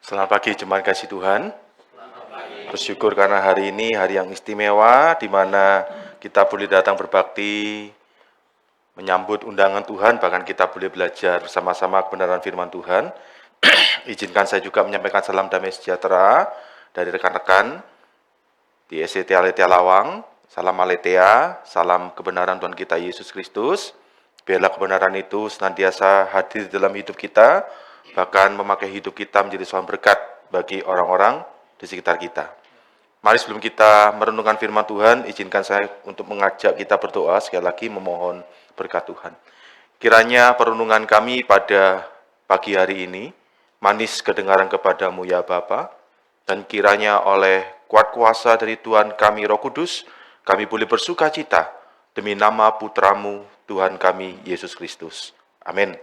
Selamat pagi jemaat kasih Tuhan. Bersyukur karena hari ini hari yang istimewa di mana kita boleh datang berbakti, menyambut undangan Tuhan, bahkan kita boleh belajar bersama-sama kebenaran firman Tuhan. Izinkan saya juga menyampaikan salam damai sejahtera dari rekan-rekan di SCT Aletheia Lawang. Salam Aletheia, salam kebenaran Tuhan kita Yesus Kristus. Biarlah kebenaran itu senantiasa hadir dalam hidup kita, bahkan memakai hidup kita menjadi suatu berkat bagi orang-orang di sekitar kita. Mari sebelum kita merenungkan firman Tuhan, izinkan saya untuk mengajak kita berdoa sekali lagi memohon berkat Tuhan. Kiranya perenungan kami pada pagi hari ini manis kedengaran kepadamu ya Bapa, dan kiranya oleh kuat kuasa dari Tuhan kami Roh Kudus, kami boleh bersuka cita demi nama putramu Tuhan kami Yesus Kristus. Amin.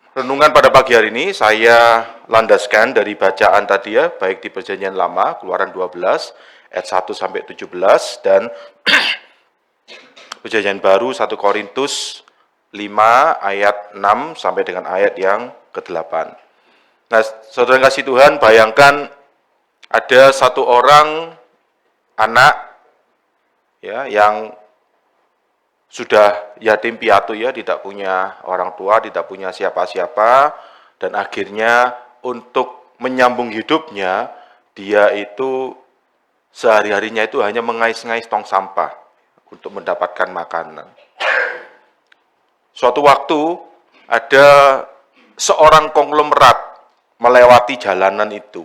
Renungan pada pagi hari ini saya landaskan dari bacaan tadi ya, baik di Perjanjian Lama, Keluaran 12, ayat 1 sampai 17, dan Perjanjian Baru 1 Korintus 5 ayat 6 sampai dengan ayat yang ke-8. Nah, saudara kasih Tuhan, bayangkan ada satu orang anak ya yang sudah yatim piatu ya, tidak punya orang tua, tidak punya siapa-siapa, dan akhirnya untuk menyambung hidupnya, dia itu sehari-harinya itu hanya mengais-ngais tong sampah untuk mendapatkan makanan. Suatu waktu ada seorang konglomerat melewati jalanan itu,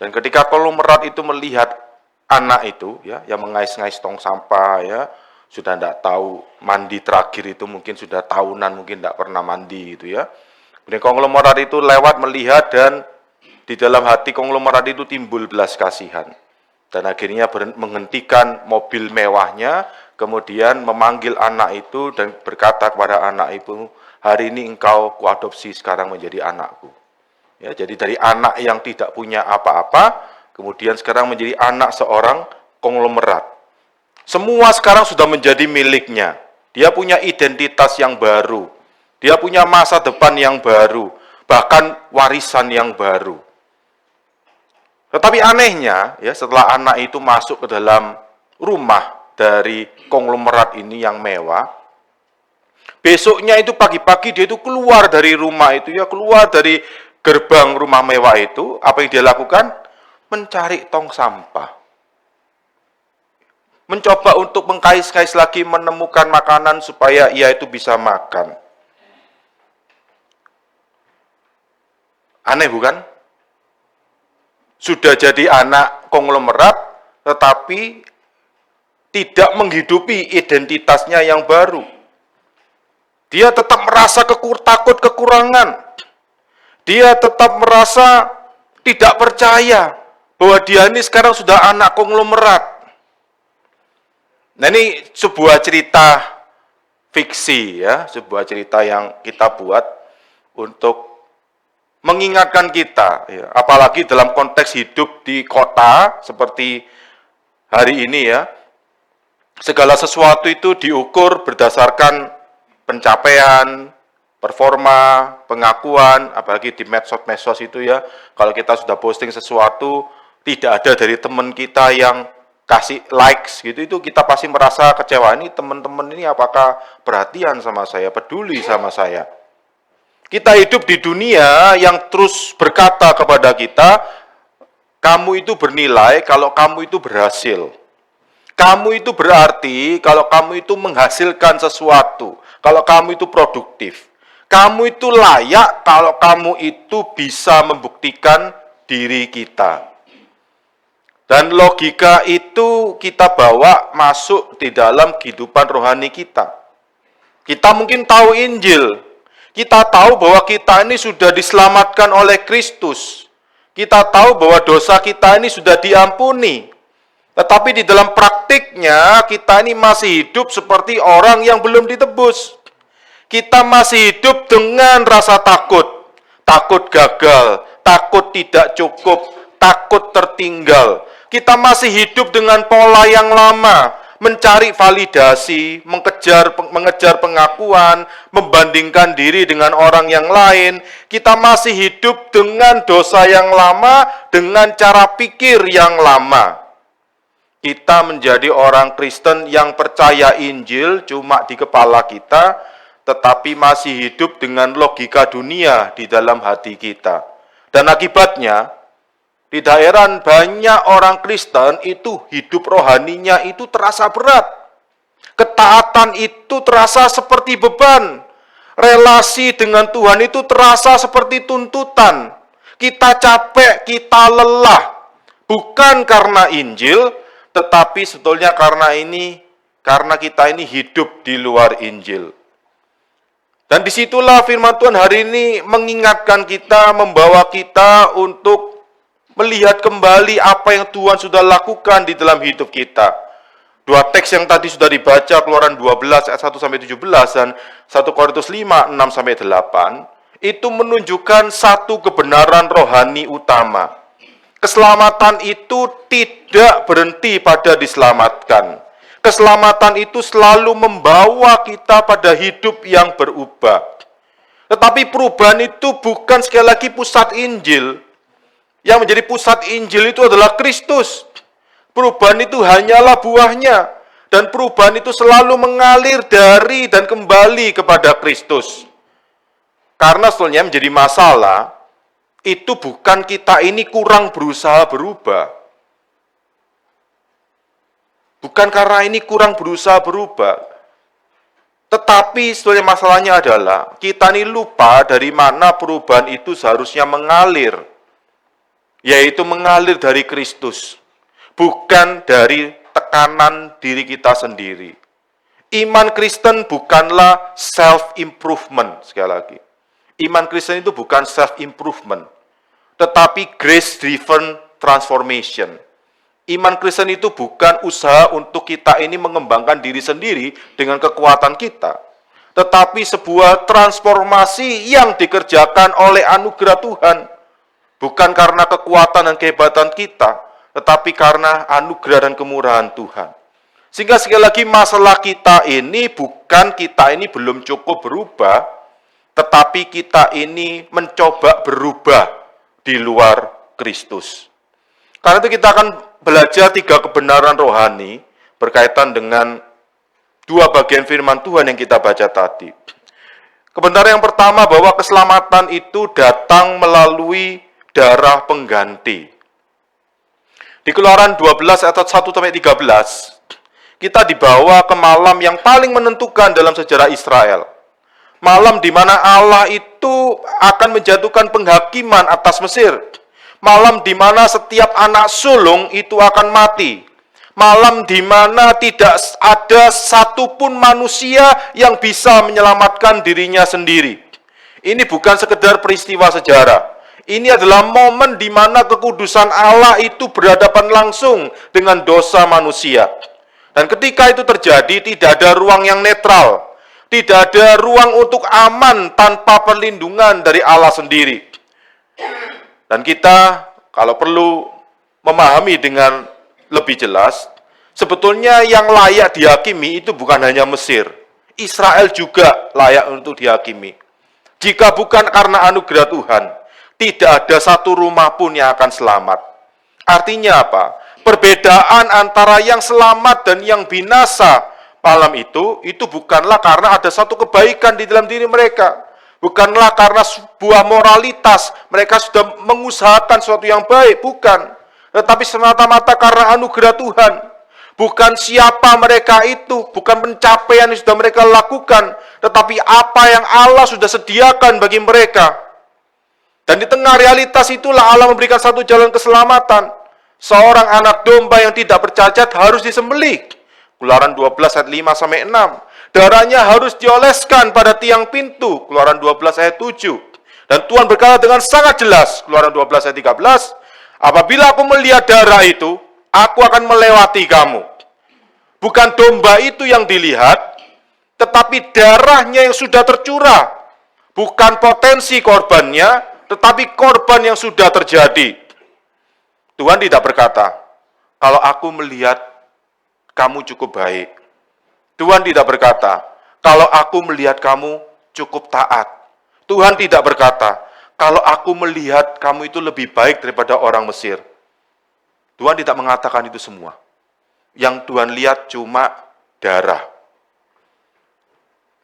dan ketika konglomerat itu melihat anak itu ya yang mengais-ngais tong sampah ya, sudah tidak tahu mandi terakhir itu mungkin sudah tahunan, mungkin tidak pernah mandi gitu ya. Kemudian konglomerat itu lewat melihat, dan di dalam hati konglomerat itu timbul belas kasihan. Dan akhirnya menghentikan mobil mewahnya, kemudian memanggil anak itu dan berkata kepada anak itu, hari ini engkau kuadopsi sekarang menjadi anakku. Ya, jadi dari anak yang tidak punya apa-apa, kemudian sekarang menjadi anak seorang konglomerat. Semua sekarang sudah menjadi miliknya. Dia punya identitas yang baru. Dia punya masa depan yang baru. Bahkan warisan yang baru. Tetapi anehnya, ya, setelah anak itu masuk ke dalam rumah dari konglomerat ini yang mewah, besoknya itu pagi-pagi dia itu keluar dari rumah itu, ya, keluar dari gerbang rumah mewah itu. Apa yang dia lakukan? Mencari tong sampah. Mencoba untuk mengkais-kais lagi, menemukan makanan supaya ia itu bisa makan. Aneh bukan? Sudah jadi anak konglomerat, tetapi tidak menghidupi identitasnya yang baru. Dia tetap merasa takut kekurangan. Dia tetap merasa tidak percaya bahwa dia ini sekarang sudah anak konglomerat. Nah, ini sebuah cerita fiksi ya, sebuah cerita yang kita buat untuk mengingatkan kita ya, apalagi dalam konteks hidup di kota seperti hari ini ya. Segala sesuatu itu diukur berdasarkan pencapaian, performa, pengakuan, apalagi di medsos itu ya. Kalau kita sudah posting sesuatu, tidak ada dari teman kita yang kasih likes gitu, itu kita pasti merasa kecewa. Ini teman-teman ini apakah perhatian sama saya, peduli sama saya. Kita hidup di dunia yang terus berkata kepada kita, kamu itu bernilai kalau kamu itu berhasil. Kamu itu berarti kalau kamu itu menghasilkan sesuatu, kalau kamu itu produktif. Kamu itu layak kalau kamu itu bisa membuktikan diri kita. Dan logika itu kita bawa masuk di dalam kehidupan rohani kita. Kita mungkin tahu Injil. Kita tahu bahwa kita ini sudah diselamatkan oleh Kristus. Kita tahu bahwa dosa kita ini sudah diampuni. Tetapi di dalam praktiknya kita ini masih hidup seperti orang yang belum ditebus. Kita masih hidup dengan rasa takut. Takut gagal, takut tidak cukup, takut tertinggal. Kita masih hidup dengan pola yang lama, mencari validasi, mengejar pengakuan, membandingkan diri dengan orang yang lain. Kita masih hidup dengan dosa yang lama, dengan cara pikir yang lama. Kita menjadi orang Kristen yang percaya Injil cuma di kepala kita, tetapi masih hidup dengan logika dunia di dalam hati kita. Dan akibatnya, di daerah banyak orang Kristen itu hidup rohaninya itu terasa berat. Ketaatan itu terasa seperti beban. Relasi dengan Tuhan itu terasa seperti tuntutan. Kita capek, kita lelah. Bukan karena Injil, tetapi sebetulnya karena kita ini hidup di luar Injil. Dan disitulah firman Tuhan hari ini mengingatkan kita, membawa kita untuk melihat kembali apa yang Tuhan sudah lakukan di dalam hidup kita. Dua teks yang tadi sudah dibaca, Keluaran 12 ayat 1-17 dan 1 Korintus 5, 6-8, itu menunjukkan satu kebenaran rohani utama. Keselamatan itu tidak berhenti pada diselamatkan. Keselamatan itu selalu membawa kita pada hidup yang berubah. Tetapi perubahan itu bukan sekali lagi pusat Injil. Yang menjadi pusat Injil itu adalah Kristus. Perubahan itu hanyalah buahnya. Dan perubahan itu selalu mengalir dari dan kembali kepada Kristus. Karena sebetulnya menjadi masalah, itu bukan kita ini kurang berusaha berubah. Bukan karena ini kurang berusaha berubah. Tetapi sebetulnya masalahnya adalah, kita ini lupa dari mana perubahan itu seharusnya mengalir. Yaitu mengalir dari Kristus, bukan dari tekanan diri kita sendiri. Iman Kristen bukanlah self-improvement, sekali lagi. Iman Kristen itu bukan self-improvement, tetapi grace-driven transformation. Iman Kristen itu bukan usaha untuk kita ini mengembangkan diri sendiri dengan kekuatan kita, tetapi sebuah transformasi yang dikerjakan oleh anugerah Tuhan. Bukan karena kekuatan dan kehebatan kita, tetapi karena anugerah dan kemurahan Tuhan. Sehingga sekali lagi masalah kita ini bukan kita ini belum cukup berubah, tetapi kita ini mencoba berubah di luar Kristus. Karena itu kita akan belajar 3 kebenaran rohani berkaitan dengan 2 bagian firman Tuhan yang kita baca tadi. Kebenaran yang pertama bahwa keselamatan itu datang melalui darah pengganti. Di Keluaran 12 ayat 1-13, kita dibawa ke malam yang paling menentukan dalam sejarah Israel. Malam di mana Allah itu akan menjatuhkan penghakiman atas Mesir. Malam di mana setiap anak sulung itu akan mati. Malam di mana tidak ada satupun manusia yang bisa menyelamatkan dirinya sendiri. Ini bukan sekedar peristiwa sejarah. Ini adalah momen di mana kekudusan Allah itu berhadapan langsung dengan dosa manusia. Dan ketika itu terjadi, tidak ada ruang yang netral. Tidak ada ruang untuk aman tanpa perlindungan dari Allah sendiri. Dan kita, kalau perlu memahami dengan lebih jelas, sebetulnya yang layak dihakimi itu bukan hanya Mesir. Israel juga layak untuk dihakimi. Jika bukan karena anugerah Tuhan, tidak ada satu rumah pun yang akan selamat. Artinya apa? Perbedaan antara yang selamat dan yang binasa malam itu bukanlah karena ada satu kebaikan di dalam diri mereka. Bukanlah karena sebuah moralitas, mereka sudah mengusahakan sesuatu yang baik, bukan. Tetapi semata-mata karena anugerah Tuhan. Bukan siapa mereka itu, bukan pencapaian yang sudah mereka lakukan, tetapi apa yang Allah sudah sediakan bagi mereka. Dan di tengah realitas itulah Allah memberikan satu jalan keselamatan. Seorang anak domba yang tidak bercacat harus disembelih. Keluaran 12 ayat 5-6. Darahnya harus dioleskan pada tiang pintu. Keluaran 12 ayat 7. Dan Tuhan berkata dengan sangat jelas, Keluaran 12 ayat 13, apabila aku melihat darah itu, aku akan melewati kamu. Bukan domba itu yang dilihat, tetapi darahnya yang sudah tercurah. Bukan potensi korbannya, tetapi korban yang sudah terjadi. Tuhan tidak berkata, kalau aku melihat kamu cukup baik. Tuhan tidak berkata, kalau aku melihat kamu cukup taat. Tuhan tidak berkata, kalau aku melihat kamu itu lebih baik daripada orang Mesir. Tuhan tidak mengatakan itu semua. Yang Tuhan lihat cuma darah.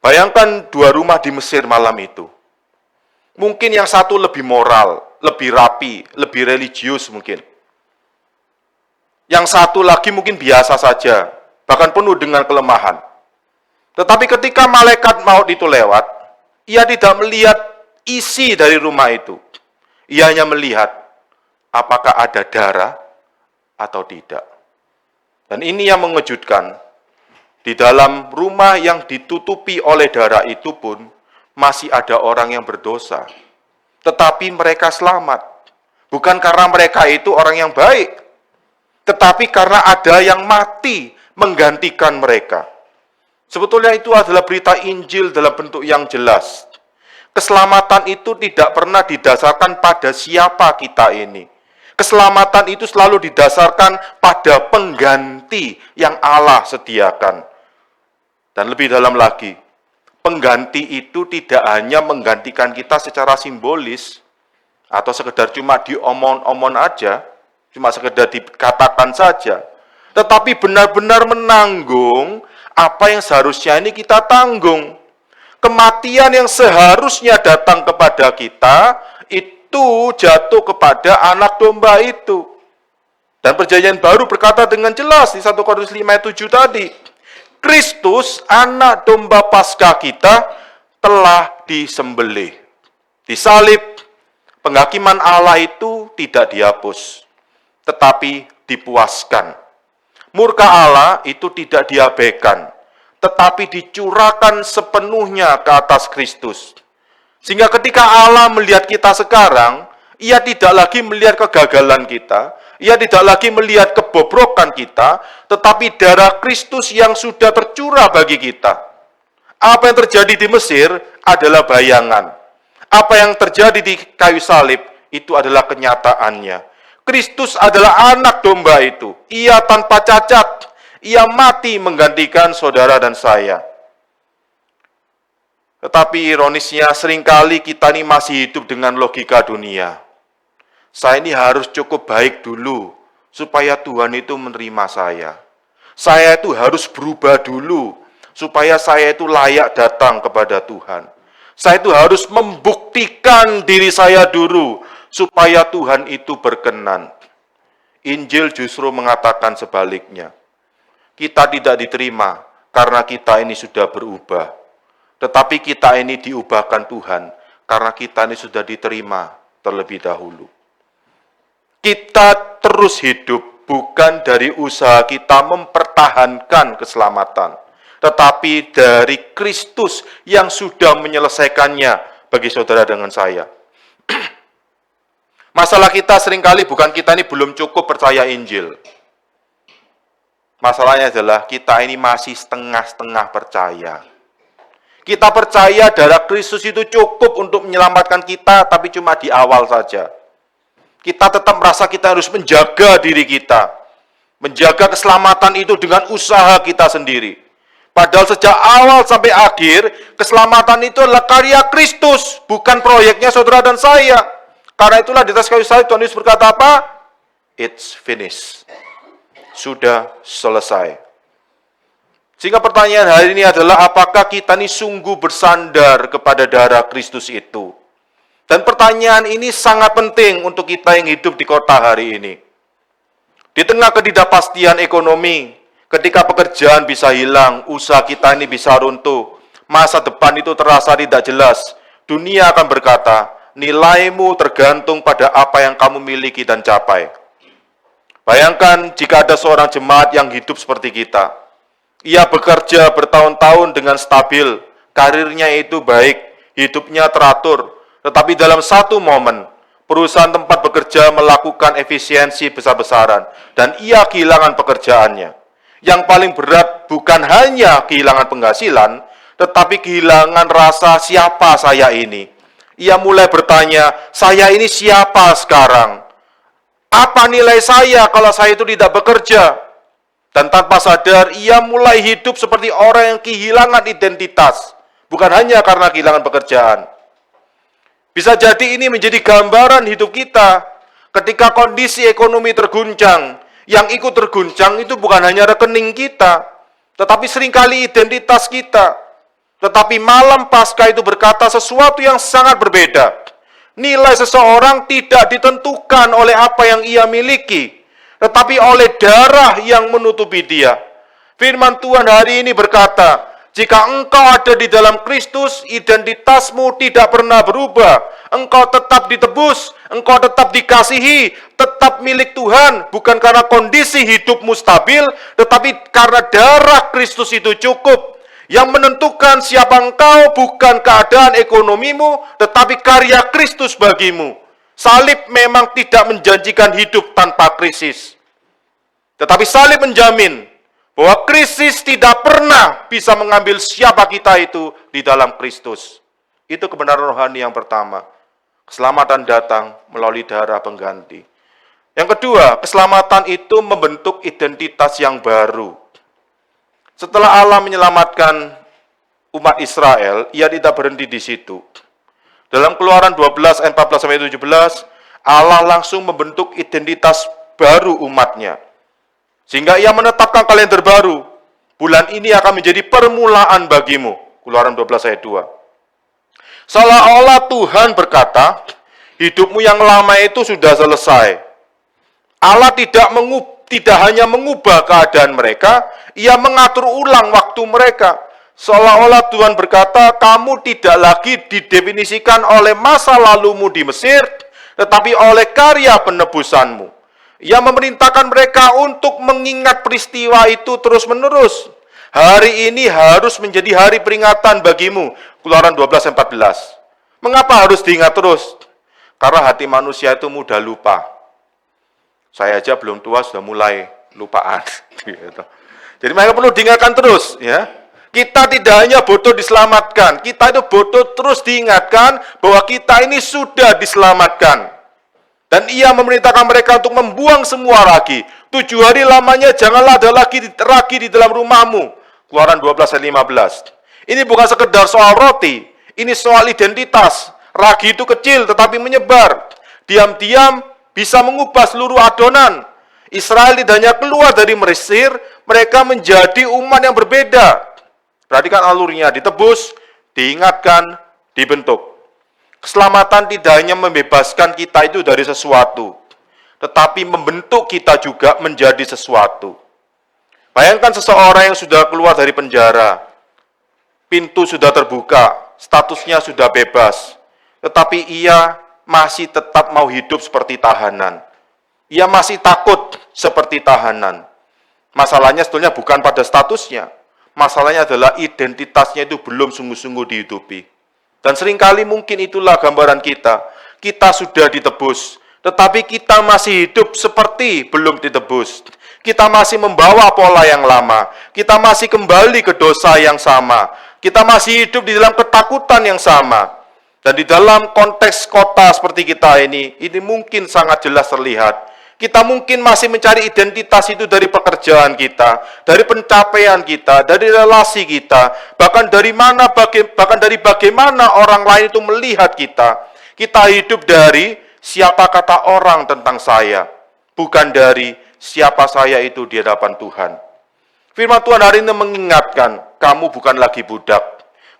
Bayangkan 2 rumah di Mesir malam itu. Mungkin yang satu lebih moral, lebih rapi, lebih religius mungkin. Yang satu lagi mungkin biasa saja, bahkan penuh dengan kelemahan. Tetapi ketika malaikat maut itu lewat, ia tidak melihat isi dari rumah itu. Ia hanya melihat apakah ada darah atau tidak. Dan ini yang mengejutkan. Di dalam rumah yang ditutupi oleh darah itu pun masih ada orang yang berdosa. Tetapi mereka selamat. Bukan karena mereka itu orang yang baik, tetapi karena ada yang mati menggantikan mereka. Sebetulnya itu adalah berita Injil dalam bentuk yang jelas. Keselamatan itu tidak pernah didasarkan pada siapa kita ini. Keselamatan itu selalu didasarkan pada pengganti yang Allah sediakan. Dan lebih dalam lagi, pengganti itu tidak hanya menggantikan kita secara simbolis, atau sekedar cuma diomong-omong aja, cuma sekedar dikatakan saja, tetapi benar-benar menanggung apa yang seharusnya ini kita tanggung. Kematian yang seharusnya datang kepada kita, itu jatuh kepada anak domba itu. Dan perjanjian baru berkata dengan jelas di 1 Korintus 5 ayat 7 tadi, Kristus, anak domba Paskah kita, telah disembelih. Disalib, penghakiman Allah itu tidak dihapus, tetapi dipuaskan. Murka Allah itu tidak diabaikan, tetapi dicurahkan sepenuhnya ke atas Kristus. Sehingga ketika Allah melihat kita sekarang, ia tidak lagi melihat kegagalan kita, ia tidak lagi melihat kebobrokan kita, tetapi darah Kristus yang sudah tercurah bagi kita. Apa yang terjadi di Mesir adalah bayangan. Apa yang terjadi di kayu salib itu adalah kenyataannya. Kristus adalah anak domba itu. Ia tanpa cacat, ia mati menggantikan saudara dan saya. Tetapi ironisnya seringkali kita ini masih hidup dengan logika dunia. Saya ini harus cukup baik dulu supaya Tuhan itu menerima saya. Saya itu harus berubah dulu supaya saya itu layak datang kepada Tuhan. Saya itu harus membuktikan diri saya dulu supaya Tuhan itu berkenan. Injil justru mengatakan sebaliknya. Kita tidak diterima karena kita ini sudah berubah. Tetapi kita ini diubahkan Tuhan karena kita ini sudah diterima terlebih dahulu. Kita terus hidup bukan dari usaha kita mempertahankan keselamatan, tetapi dari Kristus yang sudah menyelesaikannya bagi saudara dengan saya. Masalah kita seringkali bukan kita ini belum cukup percaya Injil. Masalahnya adalah kita ini masih setengah-setengah percaya. Kita percaya darah Kristus itu cukup untuk menyelamatkan kita, tapi cuma di awal saja. Kita tetap merasa kita harus menjaga diri kita. Menjaga keselamatan itu dengan usaha kita sendiri. Padahal sejak awal sampai akhir, keselamatan itu adalah karya Kristus, bukan proyeknya saudara dan saya. Karena itulah di atas kayu salib Tuhan Yesus berkata apa? It's finished. Sudah selesai. Sehingga pertanyaan hari ini adalah apakah kita ini sungguh bersandar kepada darah Kristus itu? Dan pertanyaan ini sangat penting untuk kita yang hidup di kota hari ini. Di tengah ketidakpastian ekonomi, ketika pekerjaan bisa hilang, usaha kita ini bisa runtuh, masa depan itu terasa tidak jelas, dunia akan berkata, nilaimu tergantung pada apa yang kamu miliki dan capai. Bayangkan jika ada seorang jemaat yang hidup seperti kita. Ia bekerja bertahun-tahun dengan stabil, karirnya itu baik, hidupnya teratur. Tetapi dalam satu momen, perusahaan tempat bekerja melakukan efisiensi besar-besaran, dan ia kehilangan pekerjaannya. Yang paling berat bukan hanya kehilangan penghasilan, tetapi kehilangan rasa siapa saya ini. Ia mulai bertanya, saya ini siapa sekarang? Apa nilai saya kalau saya itu tidak bekerja? Dan tanpa sadar, ia mulai hidup seperti orang yang kehilangan identitas. Bukan hanya karena kehilangan pekerjaan. Bisa jadi ini menjadi gambaran hidup kita. Ketika kondisi ekonomi terguncang, yang ikut terguncang itu bukan hanya rekening kita, tetapi seringkali identitas kita. Tetapi malam Paskah itu berkata sesuatu yang sangat berbeda. Nilai seseorang tidak ditentukan oleh apa yang ia miliki, tetapi oleh darah yang menutupi dia. Firman Tuhan hari ini berkata, jika engkau ada di dalam Kristus, identitasmu tidak pernah berubah. Engkau tetap ditebus, engkau tetap dikasihi, tetap milik Tuhan, bukan karena kondisi hidupmu stabil, tetapi karena darah Kristus itu cukup. Yang menentukan siapa engkau bukan keadaan ekonomimu, tetapi karya Kristus bagimu. Salib memang tidak menjanjikan hidup tanpa krisis. Tetapi salib menjamin bahwa krisis tidak pernah bisa mengambil siapa kita itu di dalam Kristus. Itu kebenaran rohani yang pertama. Keselamatan datang melalui darah pengganti. Yang kedua, keselamatan itu membentuk identitas yang baru. Setelah Allah menyelamatkan umat Israel, ia tidak berhenti di situ. Dalam Keluaran 12 ayat 14-17, Allah langsung membentuk identitas baru umatnya. Sehingga ia menetapkan kalender baru. Bulan ini akan menjadi permulaan bagimu. Keluaran 12 ayat 2. Seolah-olah Tuhan berkata, hidupmu yang lama itu sudah selesai. Allah tidak hanya mengubah keadaan mereka, ia mengatur ulang waktu mereka. Seolah-olah Tuhan berkata, kamu tidak lagi didefinisikan oleh masa lalumu di Mesir, tetapi oleh karya penebusanmu. Ia memerintahkan mereka untuk mengingat peristiwa itu terus-menerus. Hari ini harus menjadi hari peringatan bagimu. Keluaran 12 ayat 14. Mengapa harus diingat terus? Karena hati manusia itu mudah lupa. Saya aja belum tua sudah mulai lupaan. Jadi mereka perlu diingatkan terus, ya. Kita tidak hanya butuh diselamatkan, kita itu butuh terus diingatkan bahwa kita ini sudah diselamatkan. Dan ia memerintahkan mereka untuk membuang semua ragi. 7 hari lamanya janganlah ada lagi ragi di dalam rumahmu. Keluaran 12 ayat 15. Ini bukan sekedar soal roti, ini soal identitas. Ragi itu kecil tetapi menyebar. Diam-diam bisa mengubah seluruh adonan. Israel tidak hanya keluar dari Mesir, mereka menjadi umat yang berbeda. Perhatikan alurnya, ditebus, diingatkan, dibentuk. Keselamatan tidak hanya membebaskan kita itu dari sesuatu, tetapi membentuk kita juga menjadi sesuatu. Bayangkan seseorang yang sudah keluar dari penjara, pintu sudah terbuka, statusnya sudah bebas, tetapi ia masih tetap mau hidup seperti tahanan. Ia masih takut seperti tahanan. Masalahnya sebetulnya bukan pada statusnya. Masalahnya adalah identitasnya itu belum sungguh-sungguh dihidupi. Dan seringkali mungkin itulah gambaran kita. Kita sudah ditebus, tetapi kita masih hidup seperti belum ditebus. Kita masih membawa pola yang lama. Kita masih kembali ke dosa yang sama. Kita masih hidup di dalam ketakutan yang sama. Dan di dalam konteks kota seperti kita ini mungkin sangat jelas terlihat. Kita mungkin masih mencari identitas itu dari pekerjaan kita, dari pencapaian kita, dari relasi kita, bahkan dari bagaimana orang lain itu melihat kita. Kita hidup dari siapa kata orang tentang saya, bukan dari siapa saya itu di hadapan Tuhan. Firman Tuhan hari ini mengingatkan, kamu bukan lagi budak.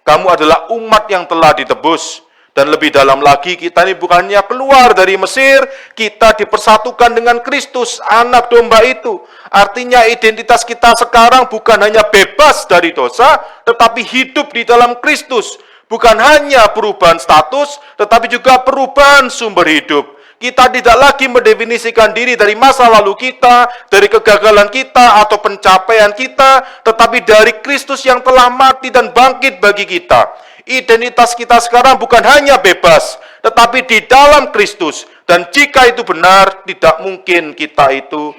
Kamu adalah umat yang telah ditebus. Dan lebih dalam lagi, kita ini bukannya keluar dari Mesir, kita dipersatukan dengan Kristus, anak domba itu. Artinya identitas kita sekarang bukan hanya bebas dari dosa, tetapi hidup di dalam Kristus. Bukan hanya perubahan status, tetapi juga perubahan sumber hidup. Kita tidak lagi mendefinisikan diri dari masa lalu kita, dari kegagalan kita, atau pencapaian kita, tetapi dari Kristus yang telah mati dan bangkit bagi kita. Identitas kita sekarang bukan hanya bebas, tetapi di dalam Kristus. Dan jika itu benar, tidak mungkin kita itu,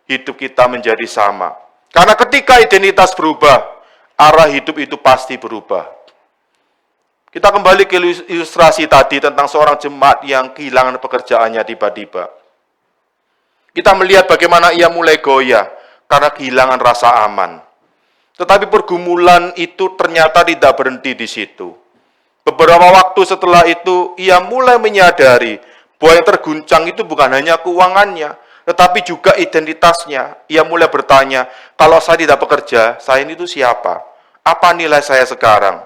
hidup kita menjadi sama. Karena ketika identitas berubah, arah hidup itu pasti berubah. Kita kembali ke ilustrasi tadi tentang seorang jemaat yang kehilangan pekerjaannya tiba-tiba. Kita melihat bagaimana ia mulai goyah. karena kehilangan rasa aman. Tetapi pergumulan itu ternyata tidak berhenti di situ. Beberapa waktu setelah itu, ia mulai menyadari bahwa yang terguncang itu bukan hanya keuangannya, tetapi juga identitasnya. Ia mulai bertanya, kalau saya tidak bekerja, saya ini itu siapa? Apa nilai saya sekarang?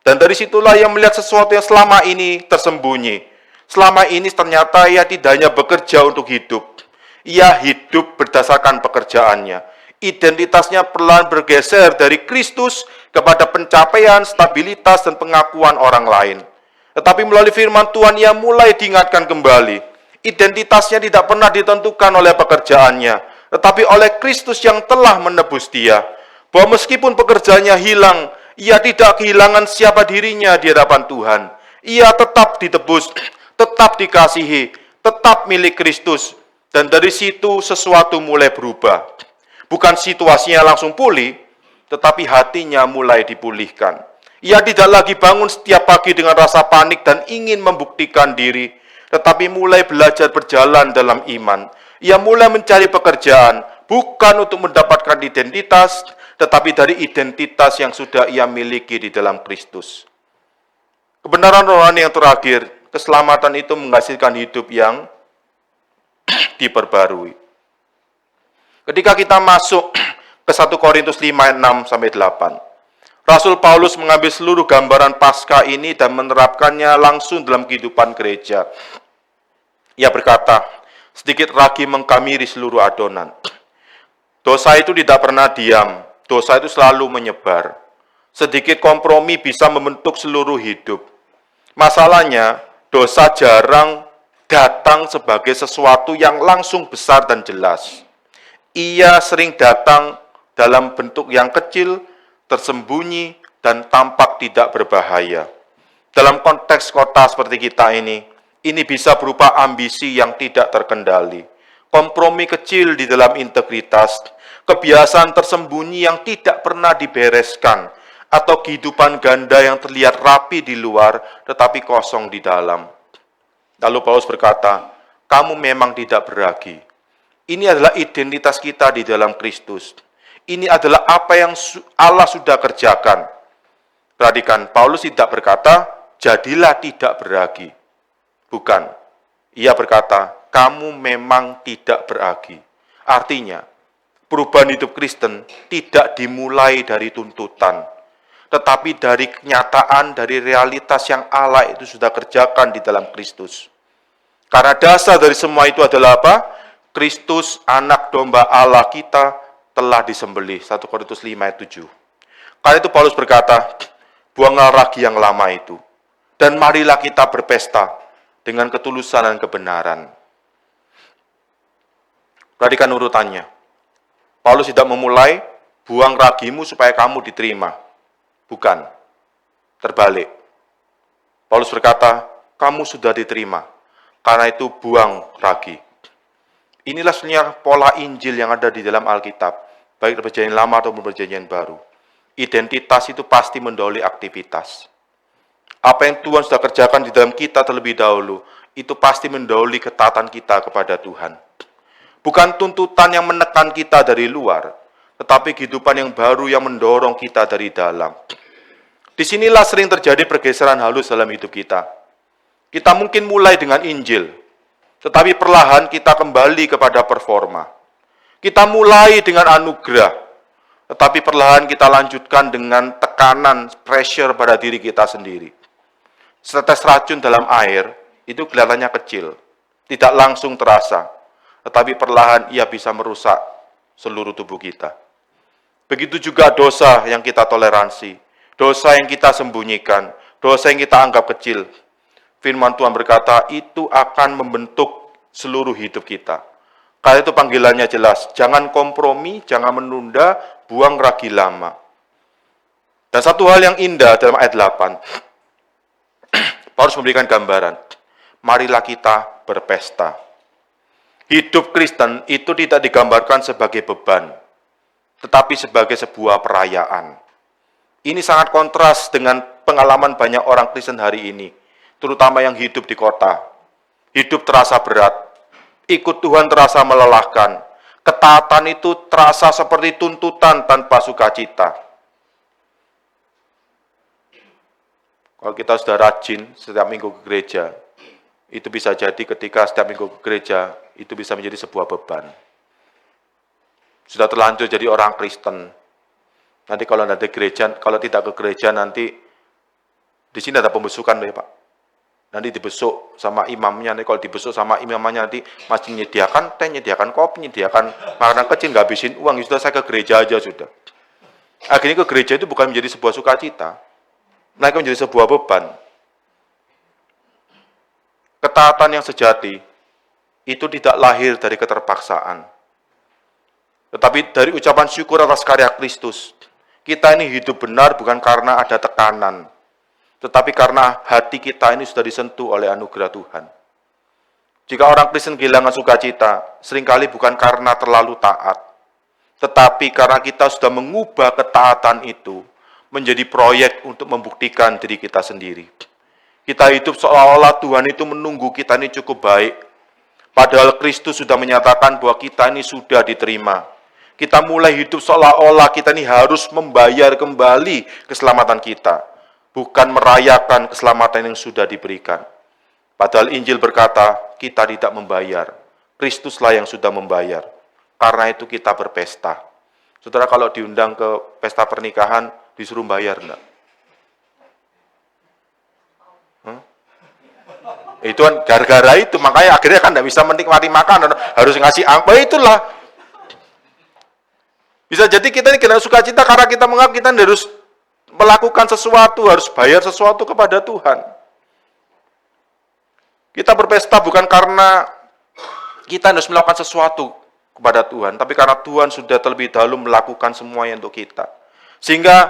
Dan dari situlah ia melihat sesuatu yang selama ini tersembunyi. Selama ini ternyata ia tidak hanya bekerja untuk hidup. Ia hidup berdasarkan pekerjaannya. Identitasnya perlahan bergeser dari Kristus kepada pencapaian, stabilitas, dan pengakuan orang lain. Tetapi melalui firman Tuhan ia mulai diingatkan kembali. Identitasnya tidak pernah ditentukan oleh pekerjaannya, tetapi oleh Kristus yang telah menebus dia. Bahwa meskipun pekerjaannya hilang, ia tidak kehilangan siapa dirinya di hadapan Tuhan. Ia tetap ditebus, tetap dikasihi, tetap milik Kristus. Dan dari situ sesuatu mulai berubah. Bukan situasinya langsung pulih, tetapi hatinya mulai dipulihkan. Ia tidak lagi bangun setiap pagi dengan rasa panik dan ingin membuktikan diri, tetapi mulai belajar berjalan dalam iman. Ia mulai mencari pekerjaan, bukan untuk mendapatkan identitas, tetapi dari identitas yang sudah ia miliki di dalam Kristus. Kebenaran rohani yang terakhir, keselamatan itu menghasilkan hidup yang diperbarui. Ketika kita masuk ke 1 Korintus 5 ayat 6 sampai 8, Rasul Paulus mengambil seluruh gambaran Paskah ini dan menerapkannya langsung dalam kehidupan gereja. Ia berkata, sedikit ragi mengkamiri seluruh adonan. Dosa itu tidak pernah diam, dosa itu selalu menyebar. Sedikit kompromi bisa membentuk seluruh hidup. Masalahnya, dosa jarang datang sebagai sesuatu yang langsung besar dan jelas. Ia sering datang dalam bentuk yang kecil, tersembunyi, dan tampak tidak berbahaya. Dalam konteks kota seperti kita ini bisa berupa ambisi yang tidak terkendali, kompromi kecil di dalam integritas, kebiasaan tersembunyi yang tidak pernah dibereskan, atau kehidupan ganda yang terlihat rapi di luar, tetapi kosong di dalam. Lalu Paulus berkata, kamu memang tidak beragi. Ini adalah identitas kita di dalam Kristus. Ini adalah apa yang Allah sudah kerjakan. Perhatikan, Paulus tidak berkata, jadilah tidak beragi. Bukan. Ia berkata, kamu memang tidak beragi. Artinya, perubahan hidup Kristen tidak dimulai dari tuntutan, tetapi dari kenyataan, dari realitas yang Allah itu sudah kerjakan di dalam Kristus. Karena dasar dari semua itu adalah apa? Kristus, anak domba Allah kita, telah disembelih. 1 Korintus 5 ayat 7. Karena itu Paulus berkata, buanglah ragi yang lama itu, dan marilah kita berpesta dengan ketulusan dan kebenaran. Perhatikan urutannya. Paulus tidak memulai, buang ragimu supaya kamu diterima. Bukan. Terbalik. Paulus berkata, kamu sudah diterima. Karena itu buang ragi. Inilah sebenarnya pola Injil yang ada di dalam Alkitab, baik perjanjian lama atau perjanjian baru. Identitas itu pasti mendahului aktivitas. Apa yang Tuhan sudah kerjakan di dalam kita terlebih dahulu, itu pasti mendahului ketaatan kita kepada Tuhan. Bukan tuntutan yang menekan kita dari luar, tetapi kehidupan yang baru yang mendorong kita dari dalam. Disinilah sering terjadi pergeseran halus dalam hidup kita. Kita mungkin mulai dengan Injil, tetapi perlahan kita kembali kepada performa. Kita mulai dengan anugerah, tetapi perlahan kita lanjutkan dengan tekanan, pressure pada diri kita sendiri. Setetes racun dalam air, itu kelihatannya kecil, tidak langsung terasa, tetapi perlahan ia bisa merusak seluruh tubuh kita. Begitu juga dosa yang kita toleransi, dosa yang kita sembunyikan, dosa yang kita anggap kecil. Firman Tuhan berkata, itu akan membentuk seluruh hidup kita. Karena itu panggilannya jelas, jangan kompromi, jangan menunda, buang ragi lama. Dan satu hal yang indah dalam ayat 8, Paulus memberikan gambaran, marilah kita berpesta. Hidup Kristen itu tidak digambarkan sebagai beban, tetapi sebagai sebuah perayaan. Ini sangat kontras dengan pengalaman banyak orang Kristen hari ini, terutama yang hidup di kota. Hidup terasa berat, ikut Tuhan terasa melelahkan, Ketaatan itu terasa seperti tuntutan tanpa sukacita. Kalau kita sudah rajin setiap minggu ke gereja, itu bisa jadi ketika setiap minggu ke gereja, itu bisa menjadi sebuah beban. Sudah terlanjur jadi orang Kristen. Nanti kalau ada gereja, kalau tidak ke gereja nanti di sini ada pembesukan ya Pak. Nanti dibesuk sama imamnya, nanti kalau dibesuk sama imamnya nanti masih menyediakan teh, menyediakan kopi, menyediakan makanan kecil, nggak habisin uang, sudah saya ke gereja aja sudah. Akhirnya ke gereja itu bukan menjadi sebuah sukacita, naik menjadi sebuah beban. Ketaatan yang sejati itu tidak lahir dari keterpaksaan, tetapi dari ucapan syukur atas karya Kristus. Kita ini hidup benar bukan karena ada tekanan, tetapi karena hati kita ini sudah disentuh oleh anugerah Tuhan. Jika orang Kristen kehilangan sukacita, seringkali bukan karena terlalu taat, tetapi karena kita sudah mengubah ketaatan itu menjadi proyek untuk membuktikan diri kita sendiri. Kita hidup seolah-olah Tuhan itu menunggu kita ini cukup baik, padahal Kristus sudah menyatakan bahwa kita ini sudah diterima. Kita mulai hidup seolah-olah kita ini harus membayar kembali keselamatan kita, bukan merayakan keselamatan yang sudah diberikan. Padahal Injil berkata, kita tidak membayar. Kristuslah yang sudah membayar. Karena itu kita berpesta. Saudara, kalau diundang ke pesta pernikahan, disuruh bayar enggak? Itu kan gara-gara itu, makanya akhirnya kan enggak bisa menikmati makanan, harus ngasih angpau, itulah. Bisa jadi kita ini kena sukacita karena kita menganggap kita harus melakukan sesuatu, harus bayar sesuatu kepada Tuhan. Kita berpesta bukan karena kita harus melakukan sesuatu kepada Tuhan, tapi karena Tuhan sudah terlebih dahulu melakukan semuanya untuk kita. Sehingga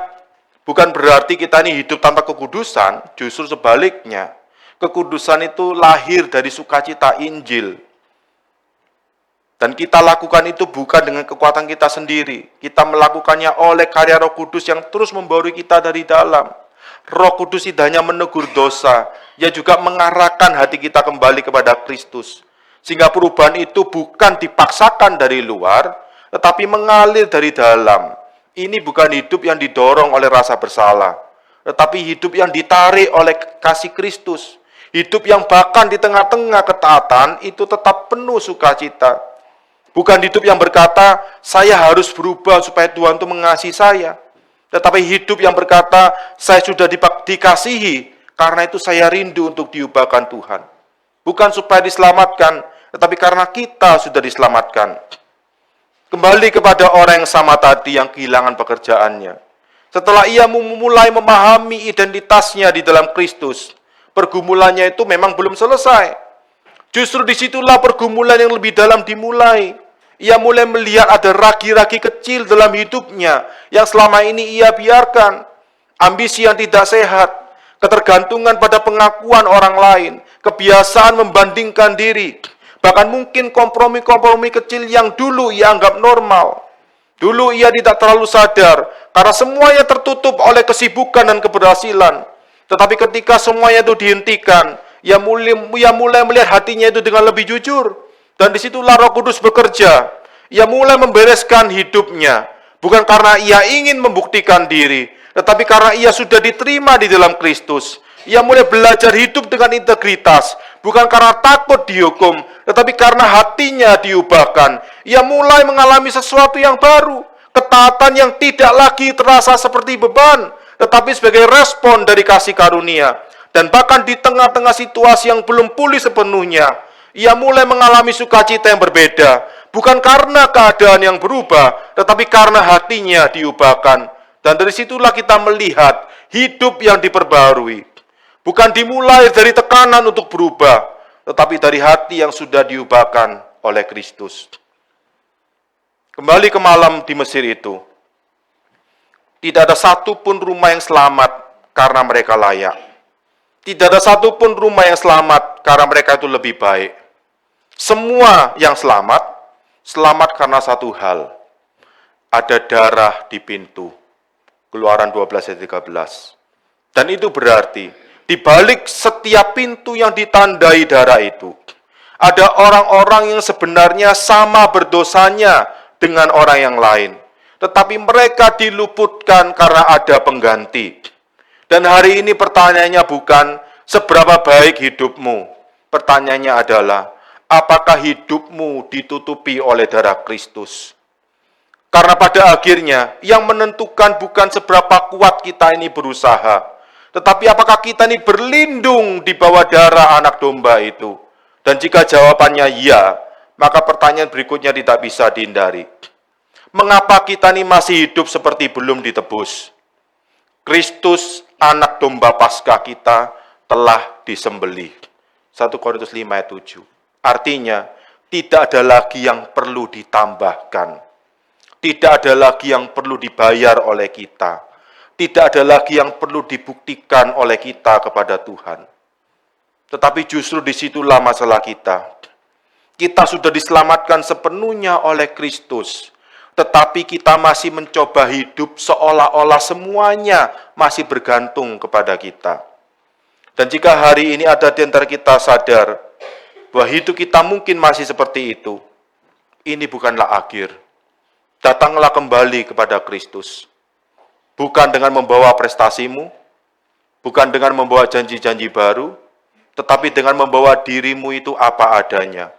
bukan berarti kita ini hidup tanpa kekudusan, justru sebaliknya. Kekudusan itu lahir dari sukacita Injil. Dan kita lakukan itu bukan dengan kekuatan kita sendiri. Kita melakukannya oleh karya Roh Kudus yang terus membaharui kita dari dalam. Roh Kudus tidak hanya menegur dosa, ia juga mengarahkan hati kita kembali kepada Kristus. Sehingga perubahan itu bukan dipaksakan dari luar, tetapi mengalir dari dalam. Ini bukan hidup yang didorong oleh rasa bersalah, tetapi hidup yang ditarik oleh kasih Kristus. Hidup yang bahkan di tengah-tengah ketaatan itu tetap penuh sukacita. Bukan hidup yang berkata, saya harus berubah supaya Tuhan itu mengasihi saya. Tetapi hidup yang berkata, saya sudah dikasihi, karena itu saya rindu untuk diubahkan Tuhan. Bukan supaya diselamatkan, tetapi karena kita sudah diselamatkan. Kembali kepada orang yang sama tadi yang kehilangan pekerjaannya. Setelah ia mulai memahami identitasnya di dalam Kristus, pergumulannya itu memang belum selesai. Justru disitulah pergumulan yang lebih dalam dimulai. Ia mulai melihat ada ragi-ragi kecil dalam hidupnya yang selama ini ia biarkan. Ambisi yang tidak sehat, ketergantungan pada pengakuan orang lain, kebiasaan membandingkan diri, bahkan mungkin kompromi-kompromi kecil yang dulu ia anggap normal. Dulu ia tidak terlalu sadar karena semuanya tertutup oleh kesibukan dan keberhasilan. Tetapi ketika semuanya itu dihentikan, ia mulai melihat hatinya itu dengan lebih jujur. Dan disitulah Roh Kudus bekerja. Ia mulai membereskan hidupnya. Bukan karena ia ingin membuktikan diri, tetapi karena ia sudah diterima di dalam Kristus. Ia mulai belajar hidup dengan integritas. Bukan karena takut dihukum, tetapi karena hatinya diubahkan. Ia mulai mengalami sesuatu yang baru. Ketaatan yang tidak lagi terasa seperti beban, tetapi sebagai respon dari kasih karunia. Dan bahkan di tengah-tengah situasi yang belum pulih sepenuhnya, ia mulai mengalami sukacita yang berbeda, bukan karena keadaan yang berubah, tetapi karena hatinya diubahkan. Dan dari situlah kita melihat hidup yang diperbarui. Bukan dimulai dari tekanan untuk berubah, tetapi dari hati yang sudah diubahkan oleh Kristus. Kembali ke malam di Mesir itu, tidak ada satupun rumah yang selamat karena mereka layak. Tidak ada satupun rumah yang selamat karena mereka itu lebih baik. Semua yang selamat karena satu hal. Ada darah di pintu. Keluaran 12 ayat 13. Dan itu berarti, di balik setiap pintu yang ditandai darah itu, Ada orang-orang yang sebenarnya sama berdosanya dengan orang yang lain. Tetapi mereka diluputkan karena ada pengganti. Dan hari ini pertanyaannya bukan seberapa baik hidupmu. Pertanyaannya adalah, apakah hidupmu ditutupi oleh darah Kristus? Karena pada akhirnya yang menentukan bukan seberapa kuat kita ini berusaha, tetapi apakah kita ini berlindung di bawah darah anak domba itu. Dan jika jawabannya ya, maka pertanyaan berikutnya tidak bisa dihindari. Mengapa kita ini masih hidup seperti belum ditebus? Kristus, anak domba Paskah kita, telah disembelih. 1 Korintus 5 ayat 7. Artinya, tidak ada lagi yang perlu ditambahkan. Tidak ada lagi yang perlu dibayar oleh kita. Tidak ada lagi yang perlu dibuktikan oleh kita kepada Tuhan. Tetapi justru disitulah masalah kita. Kita sudah diselamatkan sepenuhnya oleh Kristus. Tetapi kita masih mencoba hidup seolah-olah semuanya masih bergantung kepada kita. Dan jika hari ini ada di antara kita sadar bahwa hidup kita mungkin masih seperti itu, ini bukanlah akhir. Datanglah kembali kepada Kristus. Bukan dengan membawa prestasimu, bukan dengan membawa janji-janji baru, tetapi dengan membawa dirimu itu apa adanya.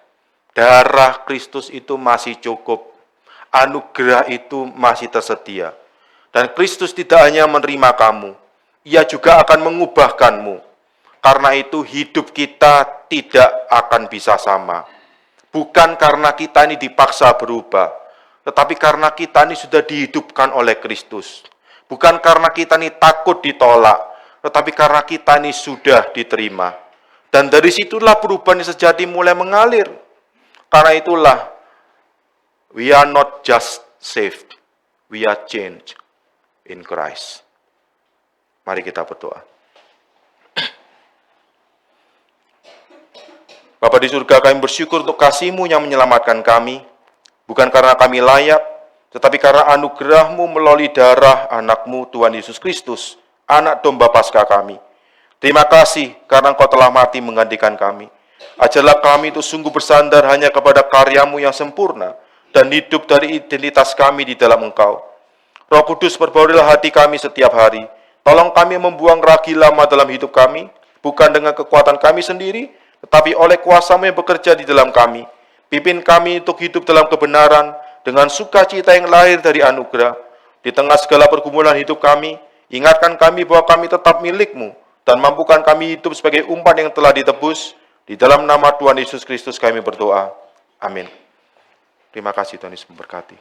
Darah Kristus itu masih cukup. Anugerah itu masih tersedia. Dan Kristus tidak hanya menerima kamu, Ia juga akan mengubahkanmu. Karena itu hidup kita tidak akan bisa sama. Bukan karena kita ini dipaksa berubah, tetapi karena kita ini sudah dihidupkan oleh Kristus. Bukan karena kita ini takut ditolak, tetapi karena kita ini sudah diterima. Dan dari situlah perubahan yang sejati mulai mengalir. Karena itulah, we are not just saved, we are changed in Christ. Mari kita berdoa. Bapa di surga, kami bersyukur untuk kasih-Mu yang menyelamatkan kami, bukan karena kami layak, tetapi karena anugerah-Mu melalui darah anak-Mu Tuhan Yesus Kristus, anak domba Paskah kami. Terima kasih karena Engkau telah mati menggantikan kami. Ajarlah kami itu sungguh bersandar hanya kepada karya-Mu yang sempurna dan hidup dari identitas kami di dalam Engkau. Roh Kudus, perbaurilah hati kami setiap hari. Tolong kami membuang ragi lama dalam hidup kami, bukan dengan kekuatan kami sendiri, tetapi oleh kuasa-Mu yang bekerja di dalam kami. Pimpin kami untuk hidup dalam kebenaran, dengan sukacita yang lahir dari anugerah. Di tengah segala pergumulan hidup kami, ingatkan kami bahwa kami tetap milik-Mu, dan mampukan kami hidup sebagai umpan yang telah ditebus. Di dalam nama Tuhan Yesus Kristus kami berdoa. Amin. Terima kasih, Tuhan Yesus memberkati.